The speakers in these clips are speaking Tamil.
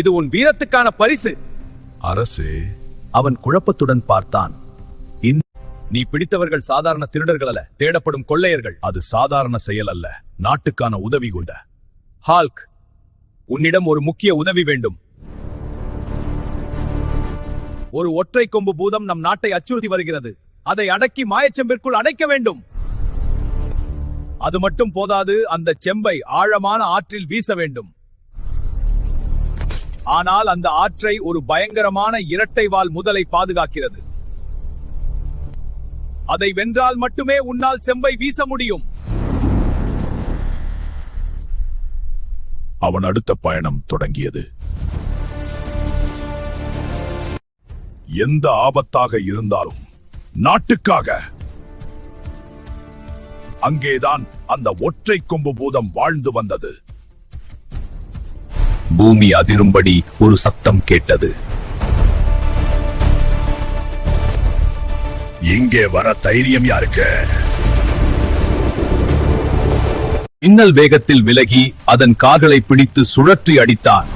இது உன் வீரத்துக்கான பரிசு. அரசே, அவன் குழப்பத்துடன் பார்த்தான். நீ பிடித்தவர்கள் சாதாரண திருடர்கள் அல்ல, தேடப்படும் கொள்ளையர்கள். அது சாதாரண செயல் அல்ல, நாட்டுக்கான உதவி கொண்ட. ஹால்க், உன்னிடம் ஒரு முக்கிய உதவி வேண்டும். ஒரு ஒற்றை கொம்பு பூதம் நம் நாட்டை அச்சுறுத்தி வருகிறது. அதை அடக்கி மாயச்செம்பிற்குள் அடைக்க வேண்டும். அது மட்டும் போதாது, அந்த செம்பை ஆழமான ஆற்றில் வீச வேண்டும். ஆனால் அந்த ஆற்றை ஒரு பயங்கரமான இரட்டை வால் முதலை பாதுகாக்கிறது. அதை வென்றால் மட்டுமே உன்னால் செம்பை வீச முடியும். அவன் அடுத்த பயணம் தொடங்கியது. எந்த ஆபத்தாக இருந்தாலும் நாட்டுக்காக. அங்கேதான் அந்த ஒற்றை கொம்பு பூதம் வாழ்ந்து வந்தது. பூமி அதிரும்படி ஒரு சத்தம் கேட்டது. இங்கே வர தைரியம் யாருக்கு? மின்னல் வேகத்தில் விலகி அதன் கால்களை பிடித்து சுழற்றி அடித்தான்.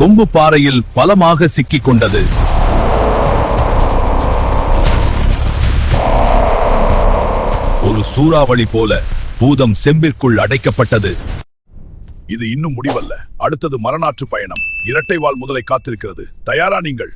கொம்பு பாறையில் பலமாக சிக்கிக் கொண்டது. ஒரு சூறாவளி போல பூதம் செம்பிற்குள் அடைக்கப்பட்டது. இது இன்னும் முடிவல்ல. அடுத்தது மரணாற்று பயணம். இரட்டை வால் முதலை காத்திருக்கிறது. தயாரா நீங்கள்?